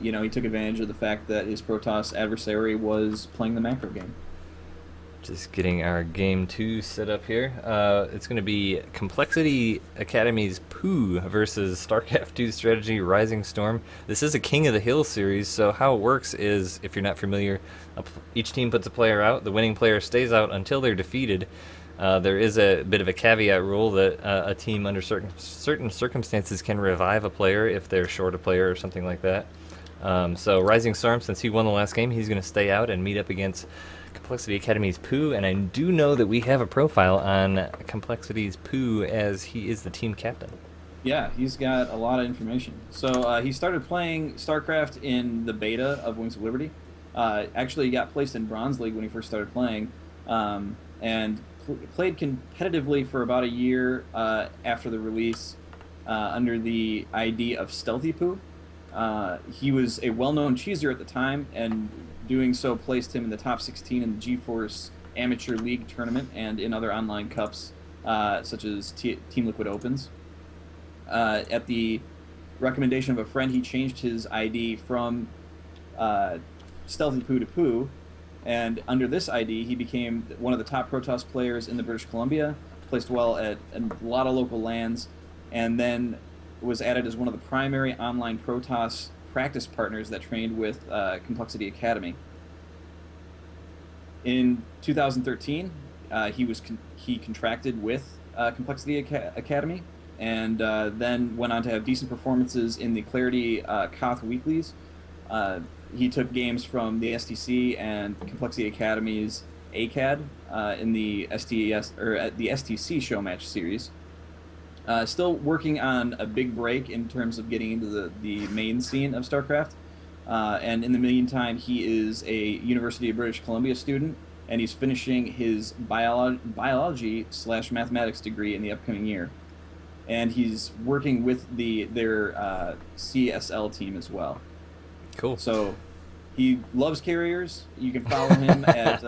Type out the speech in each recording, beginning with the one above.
He took advantage of the fact that his Protoss adversary was playing the macro game. Just getting our game 2 set up here. It's going to be Complexity Academy's Pooh versus Starcraft2Strategy Rising Storm. This is a King of the Hill series, so how it works is, if you're not familiar, each team puts a player out. The winning player stays out until they're defeated. There is a bit of a caveat rule that a team under certain circumstances can revive a player if they're short a player or something like that. So Rising Storm, since he won the last game, he's going to stay out and meet up against Complexity Academy's Pooh, and I do know that we have a profile on Complexity's Pooh as he is the team captain. Yeah, he's got a lot of information. So he started playing StarCraft in the beta of Wings of Liberty. Actually, he got placed in Bronze League when he first started playing, and played competitively for about a year after the release under the ID of Stealthy Pooh. He was a well-known cheeser at the time, and doing so placed him in the top 16 in the GeForce Amateur League tournament and in other online cups, such as Team Liquid Opens. At the recommendation of a friend, he changed his ID from Stealthy Pooh to Pooh, and under this ID, he became one of the top Protoss players in the British Columbia, placed well at a lot of local lands, and then was added as one of the primary online Protoss practice partners that trained with Complexity Academy. In 2013, he contracted with Complexity Academy, and then went on to have decent performances in the Clarity Koth weeklies. He took games from the STC and Complexity Academy's ACAD in the STS or the STC show match series. Still working on a big break in terms of getting into the main scene of StarCraft. And in the meantime, he is a University of British Columbia student, and he's finishing his biology/mathematics degree in the upcoming year. And he's working with their CSL team as well. Cool. So he loves carriers. You can follow him at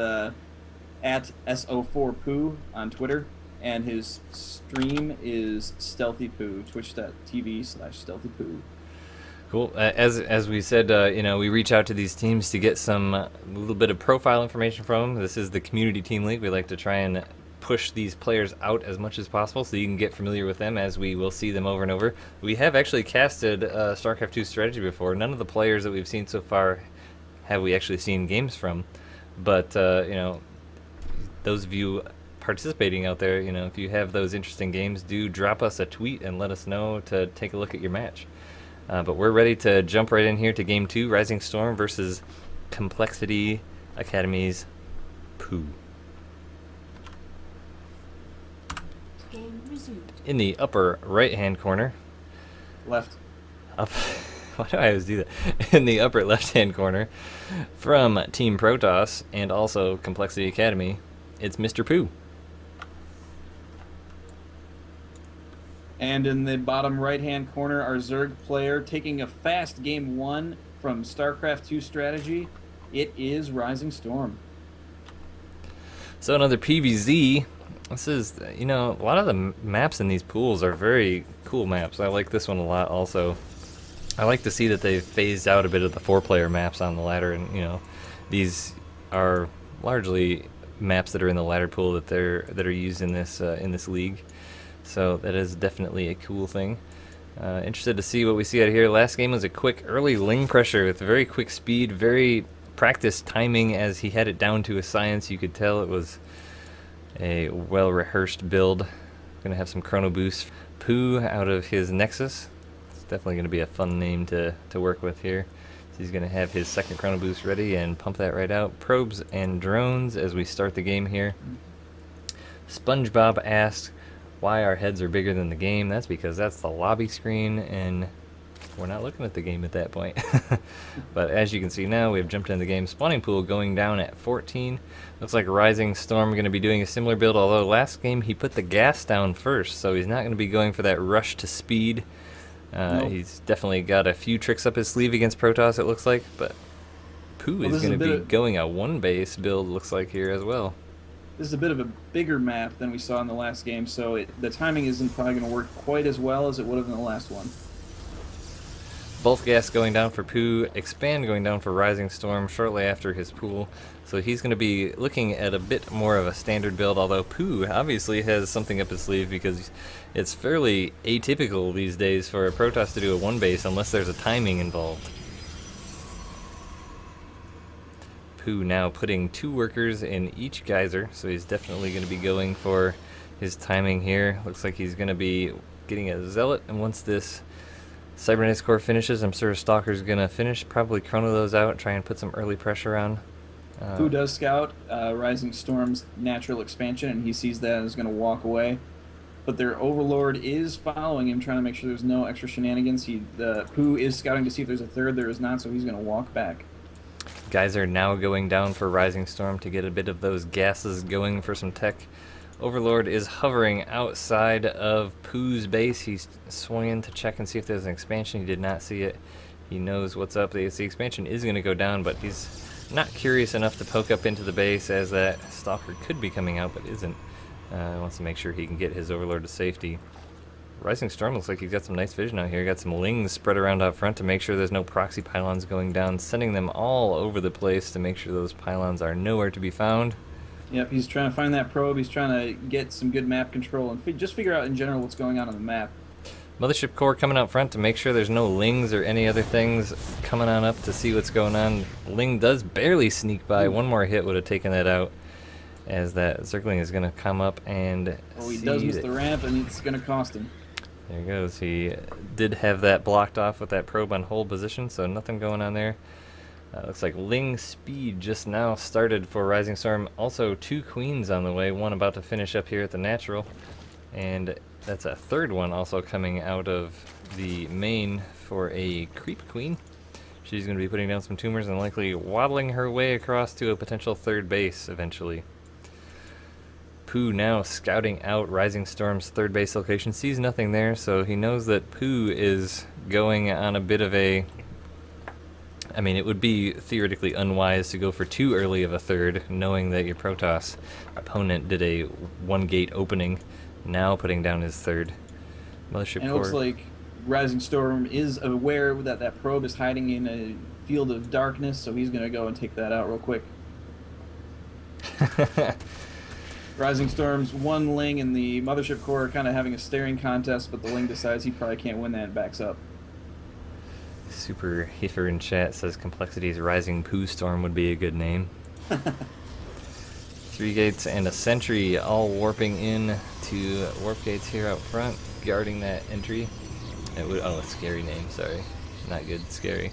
SO4Poo on Twitter. And his stream is Stealthy Pooh, twitch.tv/StealthyPooh. Cool. As we said, we reach out to these teams to get some little bit of profile information from them. This is the community team league. We like to try and push these players out as much as possible so you can get familiar with them, as we will see them over and over. We have actually casted Starcraft2Strategy before. None of the players that we've seen so far have we actually seen games from, but those of you participating out there, if you have those interesting games, do drop us a tweet and let us know to take a look at your match. But we're ready to jump right in here to Game 2, Rising Storm versus Complexity Academy's Pooh. Game resumed. In the upper right-hand corner. Left. Up. Why do I always do that? In the upper left-hand corner, from Team Protoss and also Complexity Academy, it's Mr. Pooh. And in the bottom right-hand corner, our Zerg player taking a fast game 1 from StarCraft2Strategy. It is Rising Storm. So another PVZ. This is, a lot of the maps in these pools are very cool maps. I like this one a lot also. I like to see that they've phased out a bit of the 4-player maps on the ladder, and, these are largely maps that are in the ladder pool that are used in this league. So that is definitely a cool thing. Interested to see what we see out of here. Last game was a quick early Ling pressure with very quick speed, very practiced timing as he had it down to a science. You could tell it was a well-rehearsed build. Going to have some chrono boost. Pooh out of his Nexus. It's definitely going to be a fun name to work with here. So he's going to have his second chrono boost ready and pump that right out. Probes and drones as we start the game here. SpongeBob asks why our heads are bigger than the game. That's because that's the lobby screen, and we're not looking at the game at that point. But as you can see now, we've jumped into the game. Spawning pool going down at 14. Looks like Rising Storm going to be doing a similar build, although last game he put the gas down first, so he's not going to be going for that rush to speed. Nope. He's definitely got a few tricks up his sleeve against Protoss, it looks like, but Pooh is going to be going a one-base build, looks like, here as well. This is a bit of a bigger map than we saw in the last game, so the timing isn't probably going to work quite as well as it would have in the last one. Both gas going down for Pooh, expand going down for Rising Storm shortly after his pool. So he's going to be looking at a bit more of a standard build, although Pooh obviously has something up his sleeve because it's fairly atypical these days for a Protoss to do a one base unless there's a timing involved. Pooh now putting 2 workers in each geyser, so he's definitely going to be going for his timing here. Looks like he's going to be getting a Zealot, and once this Cybernetics Core finishes, I'm sure Stalker's going to finish, probably chrono those out, try and put some early pressure on. Who does scout Rising Storm's natural expansion, and he sees that and is going to walk away. But their Overlord is following him, trying to make sure there's no extra shenanigans. Pooh is scouting to see if there's a third. There is not, so he's going to walk back. Guys are now going down for Rising Storm to get a bit of those gases going for some tech. Overlord is hovering outside of Pooh's base. He's swinging to check and see if there's an expansion. He did not see it. He knows what's up. The expansion is going to go down, but he's not curious enough to poke up into the base as that Stalker could be coming out, but isn't. Wants to make sure he can get his Overlord to safety. Rising Storm looks like he's got some nice vision out here. Got some lings spread around out front to make sure there's no proxy pylons going down, sending them all over the place to make sure those pylons are nowhere to be found. Yep, he's trying to find that probe. He's trying to get some good map control and just figure out in general what's going on the map. Mothership Core coming out front to make sure there's no lings or any other things coming on up to see what's going on. Ling does barely sneak by. One more hit would have taken that out, as that Zergling is going to come up and he does miss the ramp, and it's going to cost him. There he goes. He did have that blocked off with that probe on hold position, so nothing going on there. Looks like Ling speed just now started for Rising Storm. Also 2 queens on the way, one about to finish up here at the natural, and that's a third one also coming out of the main for a creep queen. She's going to be putting down some tumors and likely waddling her way across to a potential third base eventually. Pooh now scouting out Rising Storm's third base location, sees nothing there, so he knows that Pooh is going on a bit of a... I mean, it would be theoretically unwise to go for too early of a third, knowing that your Protoss opponent did a 1-gate opening, now putting down his third. Mothership And it Core. looks like Rising Storm is aware that that probe is hiding in a field of darkness, so he's going to go and take that out real quick. Rising Storm's 1 Ling and the Mothership Core are kind of having a staring contest, but the Ling decides he probably can't win that and backs up. Super Heifer in chat says Complexity's Rising Pooh Storm would be a good name. 3 gates and a sentry all warping in to warp gates here out front, guarding that entry. A scary name, sorry. Not good, scary.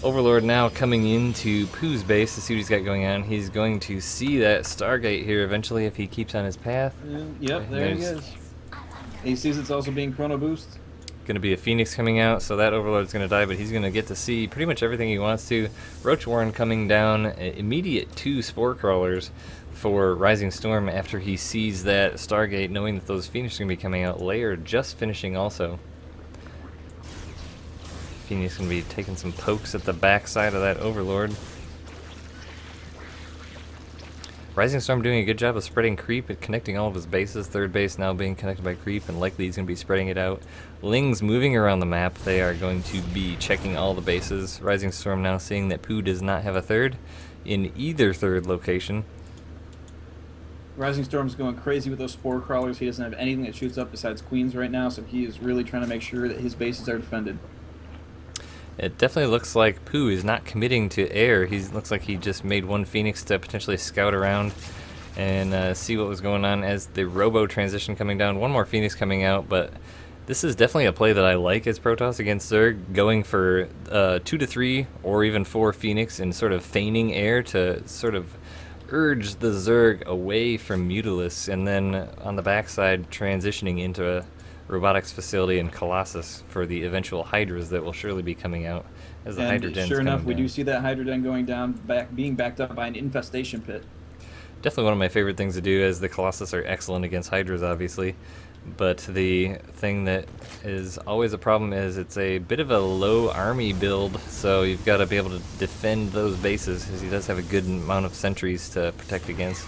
Overlord now coming into Pooh's base to see what he's got going on. He's going to see that Stargate here eventually if he keeps on his path. Yep, there he is. He sees it's also being chrono boost. Going to be a Phoenix coming out, so that Overlord's going to die, but he's going to get to see pretty much everything he wants to. Roach Warren coming down, immediate 2 Spore Crawlers for Rising Storm after he sees that Stargate, knowing that those Phoenix are going to be coming out. Lair just finishing also. Phoenix going to be taking some pokes at the backside of that Overlord. Rising Storm doing a good job of spreading creep and connecting all of his bases. Third base now being connected by creep, and likely he's going to be spreading it out. Lings moving around the map. They are going to be checking all the bases. Rising Storm now seeing that Pooh does not have a third in either third location. Rising Storm's going crazy with those Spore Crawlers. He doesn't have anything that shoots up besides Queens right now, so he is really trying to make sure that his bases are defended. It definitely looks like Pooh is not committing to air. He looks like he just made 1 Phoenix to potentially scout around and see what was going on as the Robo transition coming down. 1 more Phoenix coming out, but this is definitely a play that I like as Protoss against Zerg, going for 2 to 3 or even 4 Phoenix and sort of feigning air to sort of urge the Zerg away from Mutalisk, and then on the backside transitioning into a robotics facility in Colossus for the eventual Hydras that will surely be coming out as the Hydra den's sure enough, coming we down. do see that Hydra den going down, being backed up by an infestation pit. Definitely one of my favorite things to do, as the Colossus are excellent against Hydras, obviously. But the thing that is always a problem is it's a bit of a low army build, so you've got to be able to defend those bases, because he does have a good amount of sentries to protect against.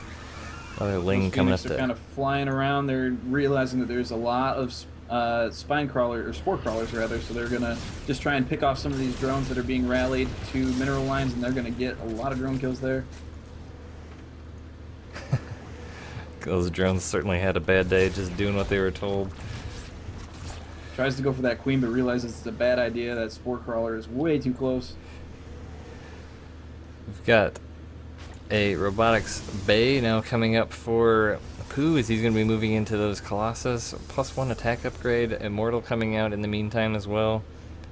Another Ling coming up Phoenix are kind of flying around. They're realizing that there's a lot of spine crawler or spore crawlers rather. So they're gonna just try and pick off some of these drones that are being rallied to mineral lines, and they're gonna get a lot of drone kills there. Those drones certainly had a bad day just doing what they were told. Tries to go for that queen, but realizes it's a bad idea. That spore crawler is way too close. We've got a robotics bay now coming up for Pooh, as he's going to be moving into those Colossus. +1 attack upgrade. Immortal coming out in the meantime as well.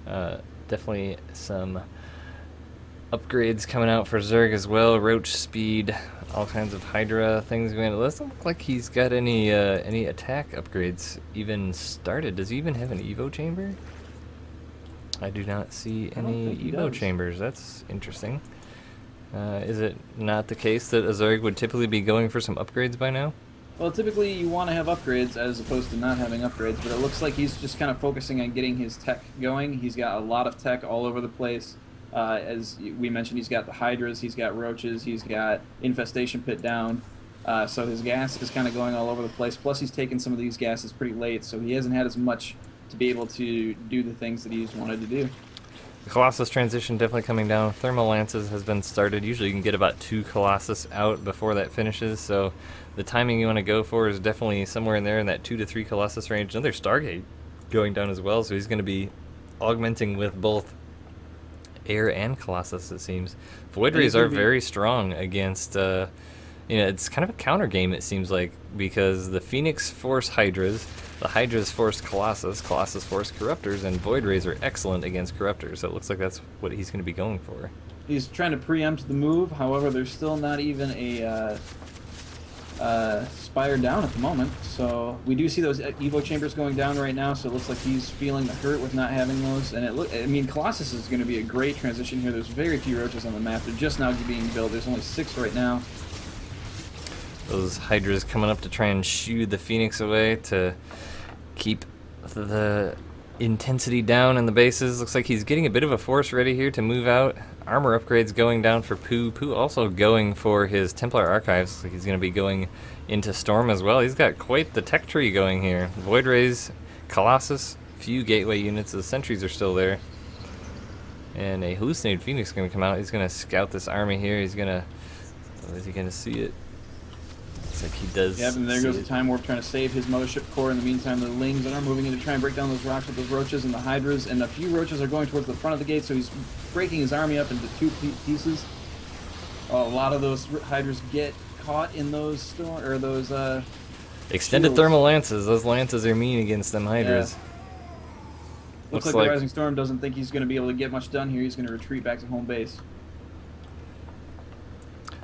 Definitely some upgrades coming out for Zerg as well. Roach speed, all kinds of Hydra things going. It doesn't look like he's got any attack upgrades even started. Does he even have an Evo chamber? I do not see any Evo chambers. That's interesting. Is it not the case that a Zerg would typically be going for some upgrades by now? Well, typically you want to have upgrades as opposed to not having upgrades, but it looks like he's just kind of focusing on getting his tech going. He's got a lot of tech all over the place. As we mentioned, he's got the Hydras, he's got Roaches, he's got Infestation Pit down. So his gas is kind of going all over the place. Plus he's taken some of these gases pretty late, so he hasn't had as much to be able to do the things that he's wanted to do. The Colossus transition definitely coming down. Thermal Lances has been started. Usually you can get about 2 Colossus out before that finishes, so the timing you want to go for is definitely somewhere in there in that 2 to 3 Colossus range. Another Stargate going down as well, so he's going to be augmenting with both air and Colossus, it seems. Void Rays are very strong against, it's kind of a counter game, it seems like, because the Phoenix force Hydras, the Hydras force Colossus, Colossus force Corruptors, and Void Rays are excellent against Corruptors, so it looks like that's what he's going to be going for. He's trying to preempt the move, however, there's still not even a Spire down at the moment, so we do see those Evo chambers going down right now, so it looks like he's feeling the hurt with not having those, and Colossus is going to be a great transition here. There's very few Roaches on the map. They're just now being built. There's only 6 right now. Those Hydras coming up to try and shoo the Phoenix away to keep the intensity down in the bases. Looks like he's getting a bit of a force ready here to move out. Armor upgrades going down for Pooh. Pooh also going for his Templar Archives. Looks like he's going to be going into Storm as well. He's got quite the tech tree going here. Void Rays, Colossus, few Gateway units. The Sentries are still there. And a Hallucinated Phoenix is going to come out. He's going to scout this army here. He's going to... Is he going to see it? Looks like he does. Yep, and there goes the Time Warp trying to save his Mothership Core. In the meantime, the Lings are moving in to try and break down those rocks with those Roaches and the Hydras, and a few Roaches are going towards the front of the gate, so he's breaking his army up into 2 pieces. A lot of those Hydras get caught in those extended shields. Thermal Lances. Those Lances are mean against them Hydras. Yeah. Looks like the Rising Storm doesn't think he's going to be able to get much done here. He's going to retreat back to home base.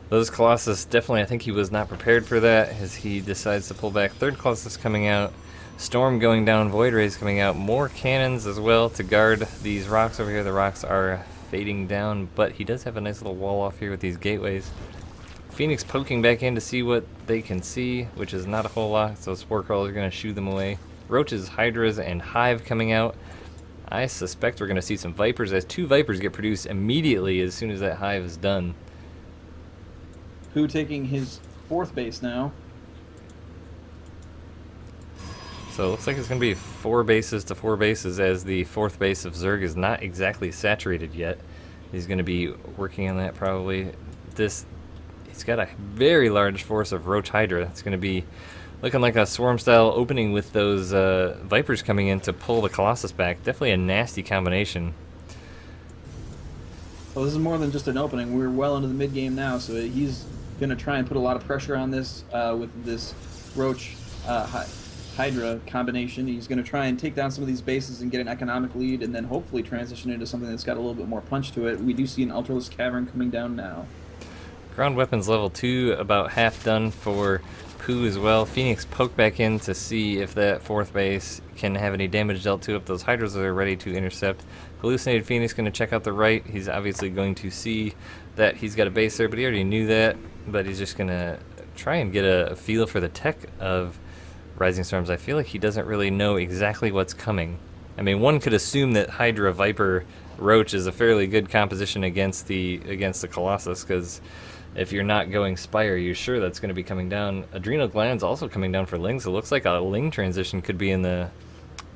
Those Colossus, definitely, I think he was not prepared for that as he decides to pull back. 3rd Colossus coming out, Storm going down, Void Rays coming out, more cannons as well to guard these rocks over here. The rocks are fading down, but he does have a nice little wall off here with these gateways. Phoenix poking back in to see what they can see, which is not a whole lot, so Spore Crawlers are going to shoo them away. Roaches, Hydras, and Hive coming out. I suspect we're going to see some Vipers as 2 Vipers get produced immediately as soon as that Hive is done. Pooh taking his 4th base now. So it looks like it's going to be 4 bases to 4 bases, as the 4th base of Zerg is not exactly saturated yet. He's going to be working on that probably. He's got a very large force of Roach Hydra. It's going to be looking like a swarm style opening with those Vipers coming in to pull the Colossus back. Definitely a nasty combination. Well, this is more than just an opening. We're well into the mid game now, so he's going to try and put a lot of pressure on this with this Roach Hydra combination. He's going to try and take down some of these bases and get an economic lead, and then hopefully transition into something that's got a little bit more punch to it. We do see an Ultralisk Cavern coming down now. Ground weapons level 2 about half done for Pooh as well. Phoenix poke back in to see if that 4th base can have any damage dealt to it. Those Hydras are ready to intercept. Hallucinated Phoenix going to check out the right. He's obviously going to see that he's got a base there, but he already knew that. But he's just going to try and get a feel for the tech of Rising Storms. I feel like he doesn't really know exactly what's coming. I mean, one could assume that Hydra, Viper, Roach is a fairly good composition against the Colossus, because if you're not going Spire, you're sure that's going to be coming down. Adrenal Glands also coming down for Lings. It looks like a Ling transition could be in the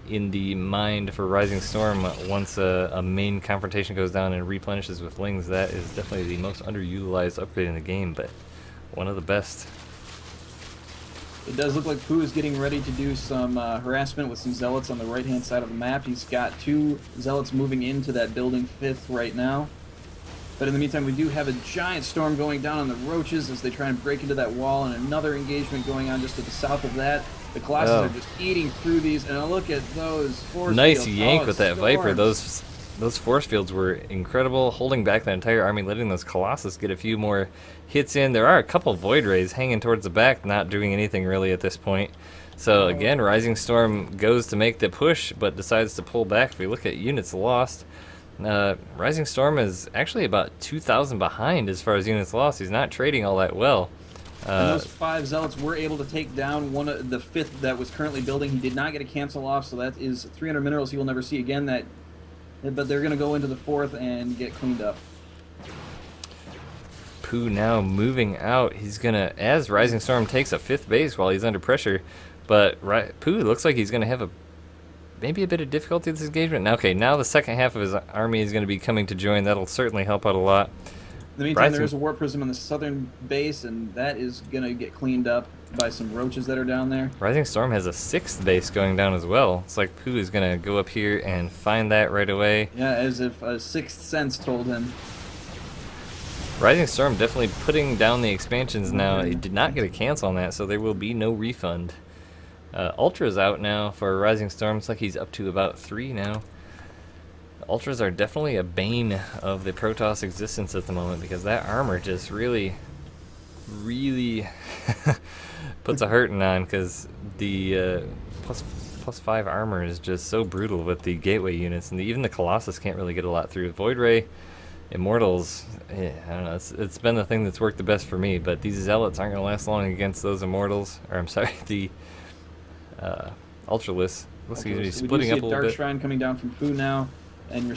in the mind for Rising Storm once a main confrontation goes down and replenishes with Lings. That is definitely the most underutilized upgrade in the game, but one of the best. It does look like Pooh is getting ready to do some harassment with some Zealots on the right-hand side of the map. He's got 2 Zealots moving into that building 5th right now. But in the meantime, we do have a giant storm going down on the Roaches as they try and break into that wall, and another engagement going on just to the south of that. The Colossus are just eating through these, and look at those force nice fields. yank with that Viper. Storms. Those force fields were incredible, holding back the entire army, letting those Colossus get a few more hits in. There are a couple Void Rays hanging towards the back, not doing anything really at this point. So again, Rising Storm goes to make the push, but decides to pull back. If we look at units lost, Rising Storm is actually about 2,000 behind as far as units lost. He's not trading all that well. And those 5 Zealots were able to take down one of the 5th that was currently building. He did not get a cancel off, so that is 300 minerals he will never see again. But they're going to go into the 4th and get cleaned up. Pooh now moving out. He's going to, as Rising Storm takes a 5th base while he's under pressure, but Pooh looks like he's going to have maybe a bit of difficulty with this engagement. Now, okay, now the second half of his army is going to be coming to join. That'll certainly help out a lot. In the meantime, there is a Warp Prism on the southern base, and that is going to get cleaned up by some Roaches that are down there. Rising Storm has a 6th base going down as well. It's like Pooh is going to go up here and find that right away. Yeah, as if a 6th sense told him. Rising Storm definitely putting down the expansions now. He did not get a cancel on that, so there will be no refund. Ultra's out now for Rising Storm. It's like he's up to about 3 now. Ultras are definitely a bane of the Protoss existence at the moment because that armor just really puts a hurting on, because the plus 5 armor is just so brutal with the gateway units, and even the Colossus can't really get a lot through. Void Ray, Immortals, I don't know, it's been the thing that's worked the best for me, but these Zealots aren't going to last long against those Immortals, or I'm sorry, the Ultralists. Looks like he's splitting up a little Dark bit. Shrine coming down from Pooh now, and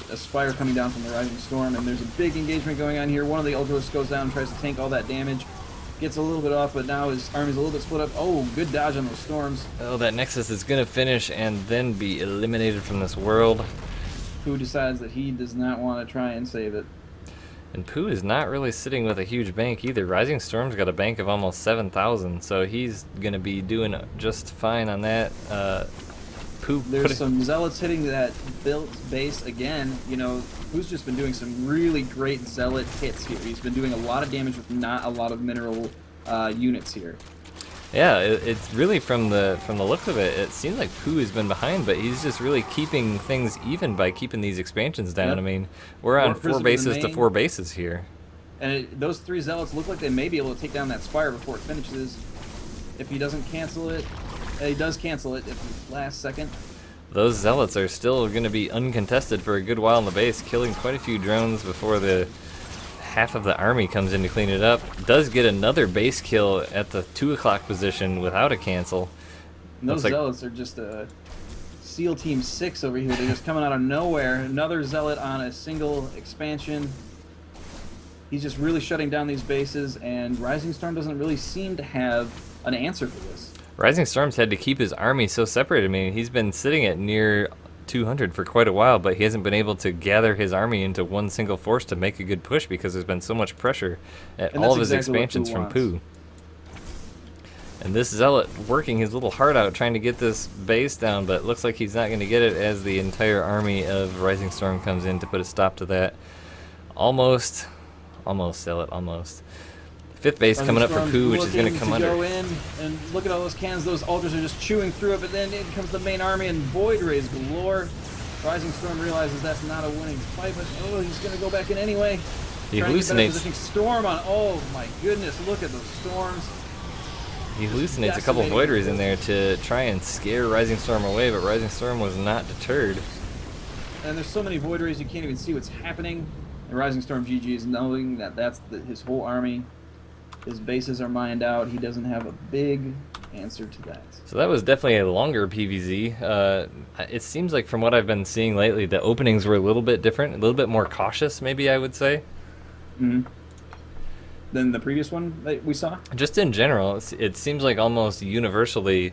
Aspire coming down from the Rising Storm, and there's a big engagement going on here. One of the Ultralists goes down and tries to tank all that damage. Gets a little bit off, but now his army's a little bit split up. Oh, good dodge on those storms. Oh, that Nexus is going to finish and then be eliminated from this world. Pooh decides that he does not want to try and save it. And Pooh is not really sitting with a huge bank either. Rising Storm's got a bank of almost 7,000, so he's going to be doing just fine on that. Pooh, there's some Zealots hitting that built base again. You know, Pooh's just been doing some really great Zealot hits here. He's been doing a lot of damage with not a lot of mineral units here. Yeah, it's really from the looks of it, it seems like Pooh has been behind, but he's just really keeping things even by keeping these expansions down. Yep. I mean, we're on 4 bases to 4 bases here. And those 3 Zealots look like they may be able to take down that Spire before it finishes. If he doesn't cancel it, he does cancel it at the last second. Those Zealots are still going to be uncontested for a good while in the base, killing quite a few drones before the half of the army comes in to clean it up. Does get another base kill at the 2 o'clock position without a cancel. And those Zealots are just a SEAL Team 6 over here. They're just coming out of nowhere. Another Zealot on a single expansion. He's just really shutting down these bases, and Rising Storm doesn't really seem to have an answer for this. Rising Storm's had to keep his army so separated. I mean, he's been sitting at near 200 for quite a while, but he hasn't been able to gather his army into one single force to make a good push because there's been so much pressure at all of his expansions from Pooh. And this Zealot working his little heart out trying to get this base down, but it looks like he's not going to get it as the entire army of Rising Storm comes in to put a stop to that. Almost Zealot, almost. 5th base coming up for Pooh, which is going to come under. Go in and look at all those cannons. Those Ultras are just chewing through it, but then in comes the main army and Void Rays galore. Rising Storm realizes that's not a winning fight, but he's going to go back in anyway. He hallucinates. Storm on. Oh my goodness! Look at those storms. He hallucinates a couple Void Rays in there to try and scare Rising Storm away, but Rising Storm was not deterred. And there's so many Void Rays you can't even see what's happening. And Rising Storm GG is knowing that that's his whole army. His bases are mined out. He doesn't have a big answer to that. So that was definitely a longer PVZ. It seems like from what I've been seeing lately, the openings were a little bit different, a little bit more cautious, maybe I would say. Mm-hmm. Than the previous one that we saw? Just in general, it seems like almost universally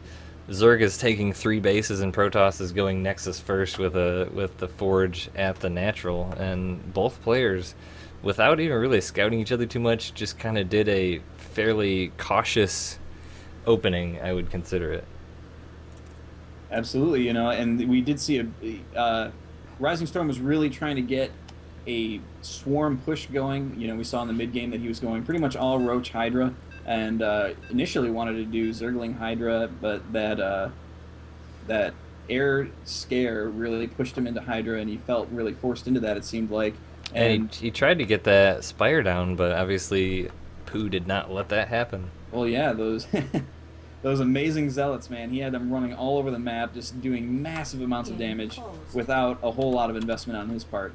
Zerg is taking 3 bases and Protoss is going Nexus first with the Forge at the natural, and both players, without even really scouting each other too much, just kind of did a fairly cautious opening, I would consider it. Absolutely, and we did see Rising Storm was really trying to get a swarm push going. We saw in the mid game that he was going pretty much all Roach Hydra, and initially wanted to do Zergling Hydra, but that air scare really pushed him into Hydra, and he felt really forced into that, it seemed like. And he tried to get that Spire down, but obviously Pooh did not let that happen. Well, yeah, those those amazing zealots, man. He had them running all over the map, just doing massive amounts of damage without a whole lot of investment on his part.